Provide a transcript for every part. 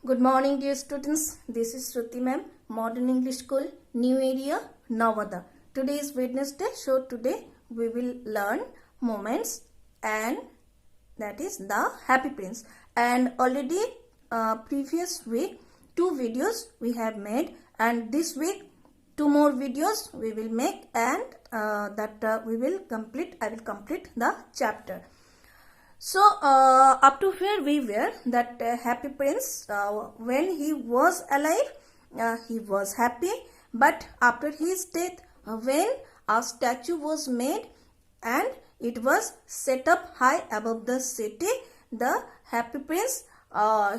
Good morning, dear students. This is Shruti ma'am, Modern English School, New Area, Navada. Today is Wednesday, so today we will learn moments and that is the Happy Prince. And already previous week 2 videos we have made, and this week 2 more videos we will make, and I will complete the chapter. So up to here we were that Happy Prince, when he was alive, he was happy, but after his death, when a statue was made and it was set up high above the city, the Happy Prince,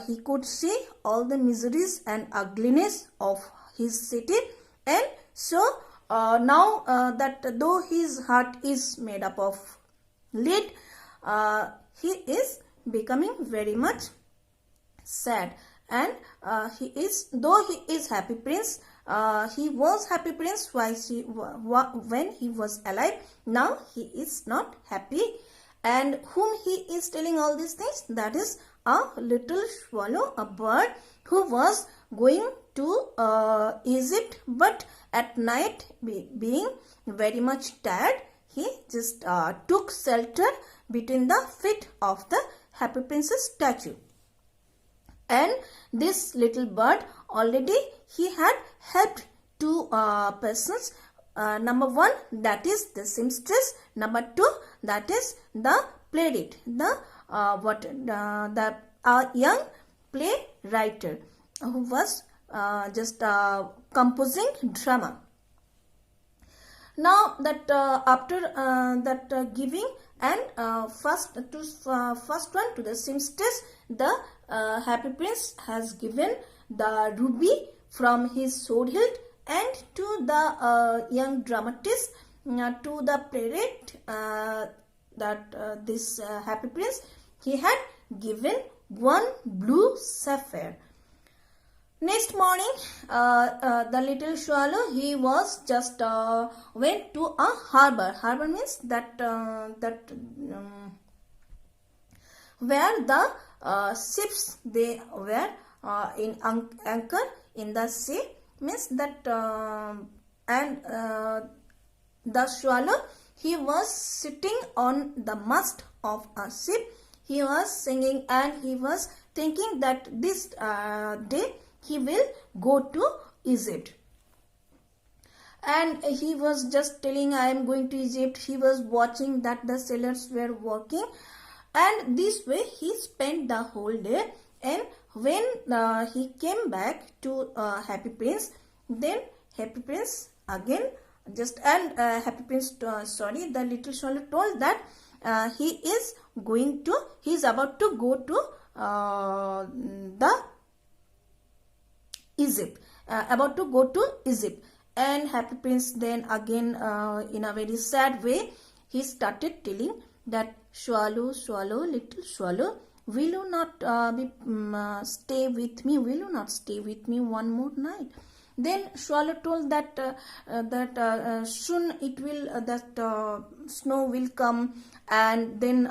he could see all the miseries and ugliness of his city, and so now that though his heart is made up of lead, he is becoming very much sad, and though he is Happy Prince, he was Happy Prince when he was alive. Now he is not happy, and whom he is telling all these things? That is a little swallow, a bird who was going to Egypt, but at night, being very much tired, he just took shelter between the feet of the Happy Prince's statue. And this little bird, already he had helped 2 persons. Number 1, that is the seamstress. Number 2, that is the playwright, the young playwright who was just composing drama. Now that after giving and first one to the seamstress, the Happy Prince has given the ruby from his sword hilt, and to the young dramatist, to the playwright, this Happy Prince, he had given 1 blue sapphire. Next morning, the little swallow, he was just went to a harbor. Harbor means that where the ships they were in anchor in the sea, means that the swallow, he was sitting on the mast of a ship. He was singing and he was thinking that this day he will go to Egypt, and he was just telling, I am going to Egypt. He was watching that the sailors were working, and this way he spent the whole day. And when he came back to Happy Prince, then Happy Prince again just Happy Prince the little swallow told that he is about to go to Egypt, and Happy Prince then again in a very sad way he started telling that, swallow, swallow, little swallow, will you not stay with me? Will you not stay with me one more night? Then swallow told that soon it will snow will come, and then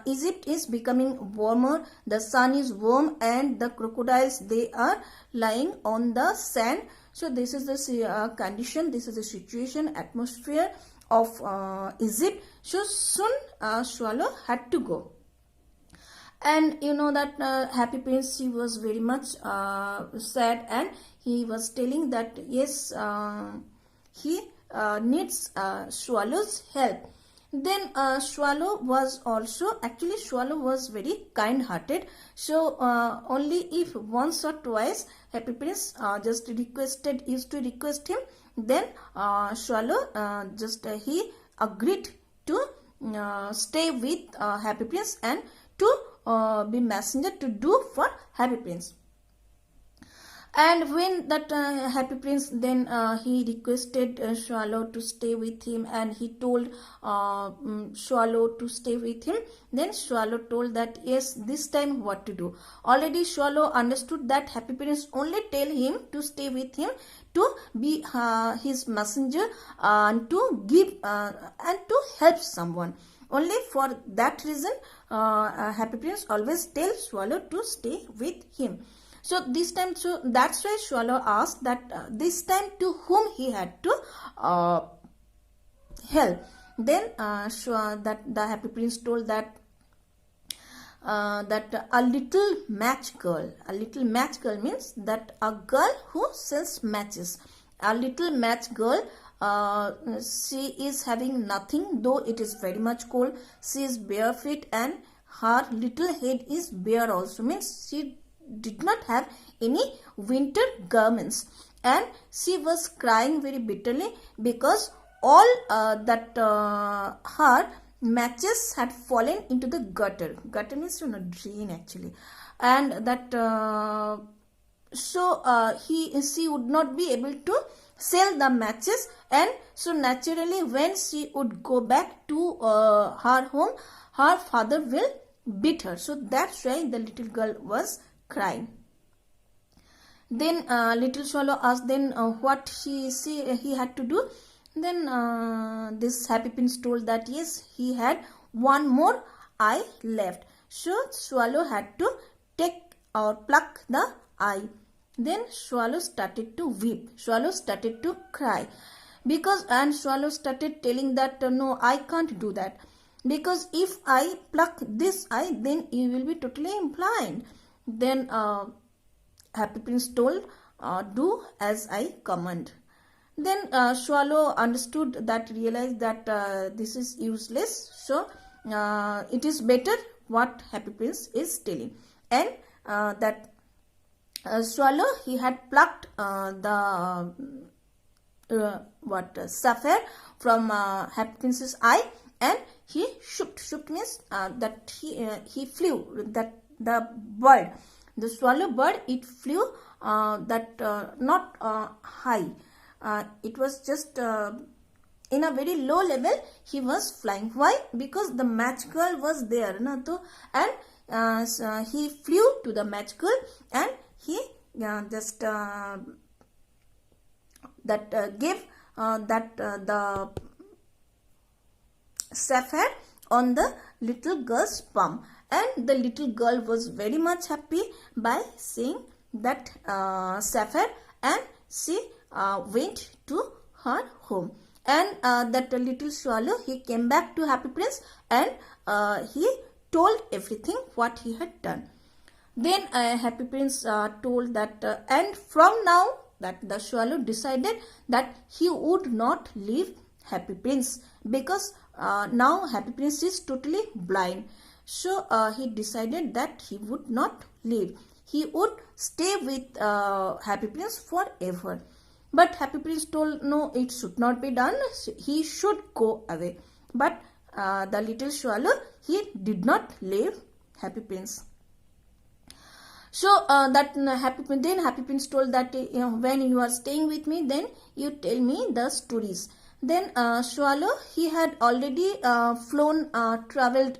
Egypt is becoming warmer, the sun is warm, and the crocodiles, they are lying on the sand. So this is the condition, this is the situation, atmosphere of Egypt. So soon swallow had to go. And you know that Happy Prince, he was very much sad, and he was telling that yes, he needs swallow's help. Then swallow was very kind hearted. So only if once or twice Happy Prince used to request him, then swallow he agreed to stay with Happy Prince and to be messenger to do for Happy Prince. And when that Happy Prince, then he requested swallow to stay with him, and he told swallow to stay with him. Then swallow told that yes, this time what to do. Already swallow understood that Happy Prince only tell him to stay with him, to be his messenger, and to give and to help someone. Only for that reason, Happy Prince always tells Swallow to stay with him. So this time, so that's why Swallow asked that this time to whom he had to help. Then that the Happy Prince told that a little match girl. A little match girl means that a girl who sells matches. A little match girl. She is having nothing, though it is very much cold. She is bare feet and her little head is bare also. Means she did not have any winter garments. And she was crying very bitterly because all her matches had fallen into the gutter. Gutter means drain actually. And that she would not be able to sell the matches, and so naturally when she would go back to her home, her father will beat her. So that's why the little girl was crying. Then little Swallow asked then what he had to do. Then this Happy Prince told that yes, he had one more eye left. So Swallow had to take or pluck the eye. Then Swallow started to weep. Swallow started to cry. And Swallow started telling that no, I can't do that. Because if I pluck this eye, then you will be totally blind. Then Happy Prince told, do as I command. Then Swallow understood that, realized that this is useless. So it is better what Happy Prince is telling. And that Swallow, he had plucked the sapphire from Happy Prince's eye, and he shook. Shook means that he flew. That the bird, the swallow bird, it flew not high. It was just in a very low level. He was flying. Why? Because the match girl was there, and so he flew to the match girl, and he just gave the sapphire on the little girl's palm, and the little girl was very much happy by seeing that sapphire, and she went to her home. And that little swallow, he came back to Happy Prince, and he told everything what he had done. Then Happy Prince told that and from now, that the swallow decided that he would not leave Happy Prince, because now Happy Prince is totally blind. So he decided that he would not leave. He would stay with Happy Prince forever. But Happy Prince told no, it should not be done. He should go away. But the little swallow, he did not leave Happy Prince. So Happy Prince told that when you are staying with me, then you tell me the stories. Then Swallow, he had already traveled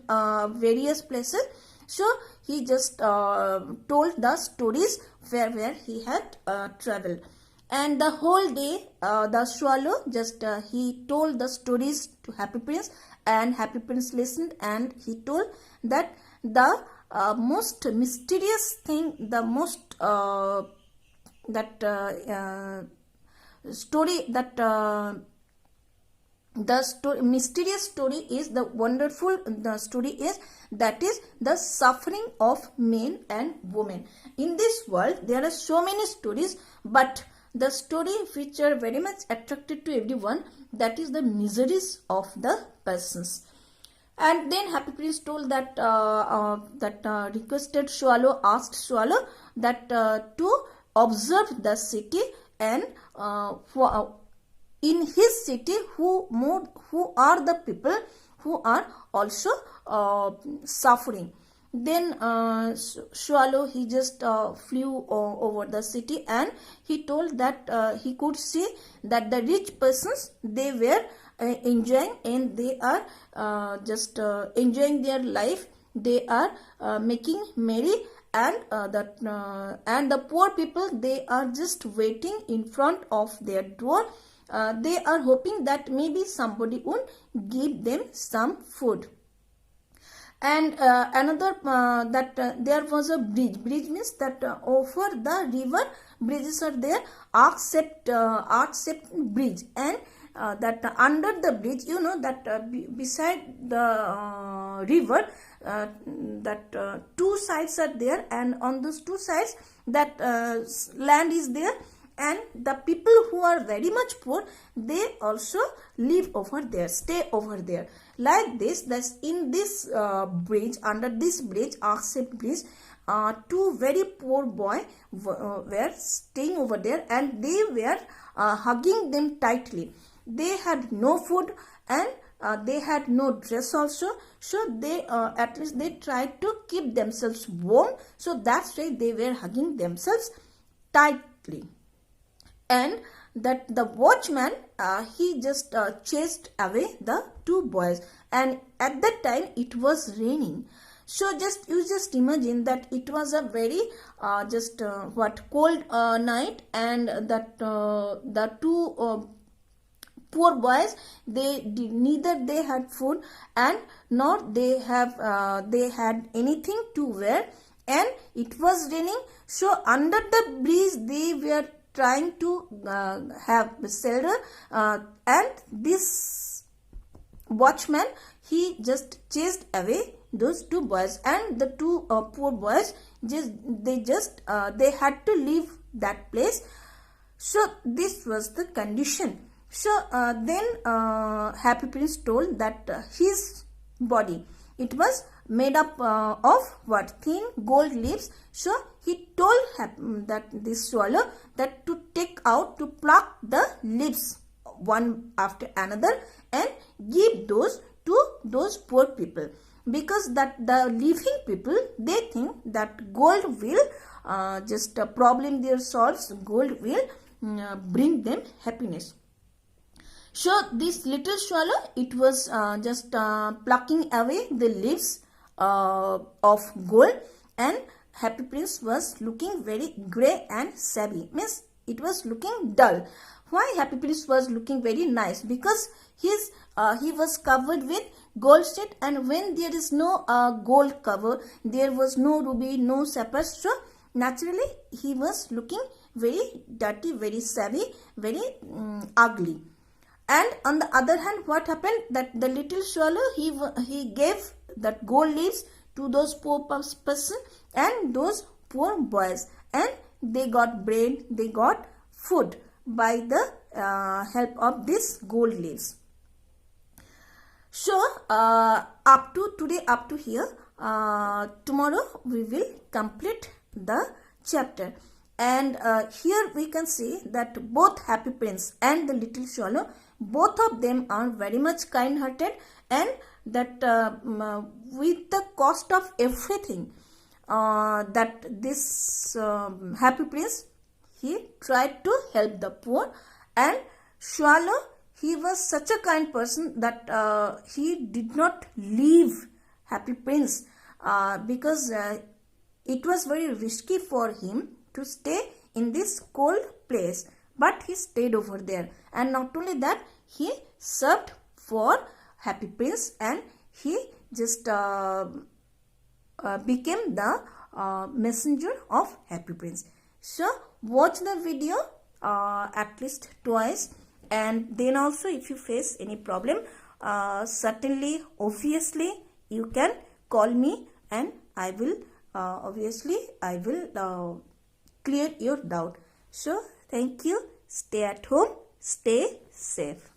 various places. So he just told the stories where he had traveled. And the whole day, the swallow just he told the stories to Happy Prince, and Happy Prince listened, and he told that the most mysterious thing, the most mysterious story is, the wonderful the story is, that is the suffering of men and women. In this world, there are so many stories, but the story which are very much attracted to everyone, that is the miseries of the persons. And then Happy Prince told that requested Swallow, asked Swallow that to observe the city, and in his city who are the people who are also suffering. Then Swallow, he just flew over the city, and he told that he could see that the rich persons, they were enjoying, and they are just enjoying their life. They are making merry, and the poor people, they are just waiting in front of their door. They are hoping that maybe somebody would give them some food. And another there was a bridge. Bridge means that over the river, bridges are there, arc shaped bridge. And that under the bridge, you know that beside the river, two sides are there, and on those two sides that land is there, and the people who are very much poor, they also live over there, stay over there. Like this, that's in this bridge, under this bridge, arc-shaped bridge, two very poor boys were staying over there, and they were hugging them tightly. They had no food, and they had no dress also, so they at least they tried to keep themselves warm, so that's why they were hugging themselves tightly. And that the watchman, he just chased away the two boys, and at that time it was raining. So you just imagine that it was a very cold night, and that the two poor boys, neither they had food, and nor they had anything to wear, and it was raining. So under the bridge they were trying to have shelter, and this watchman, he just chased away those two boys, and the two poor boys they had to leave that place. So this was the condition. So then Happy Prince told that his body, it was made up of what? Thin gold leaves. So he told that this swallow that to pluck the leaves one after another and give those to those poor people, because that the living people, they think that gold will problem their souls, gold will bring them happiness. So this little swallow, it was just plucking away the leaves of gold, and Happy Prince was looking very grey and savvy, means it was looking dull. Why Happy Prince was looking very nice? Because he was covered with gold set, and when there is no gold cover, there was no ruby, no sapphire, so naturally he was looking very dirty, very savvy, very ugly. And on the other hand, what happened, that the little swallow, he gave that gold leaves to those poor person and those poor boys, and they got bread, they got food by the help of these gold leaves. So up to here, tomorrow we will complete the chapter. And here we can see that both Happy Prince and the little swallow, both of them are very much kind-hearted, and that with the cost of everything, that this Happy Prince, he tried to help the poor, and swallow, he was such a kind person that he did not leave Happy Prince because it was very risky for him to stay in this cold place, but he stayed over there. And not only that, he served for Happy Prince, and he just became the messenger of Happy Prince. So watch the video at least twice, and then also if you face any problem, certainly, obviously, you can call me, and I will clear your doubt. So thank you. Stay at home. Stay safe.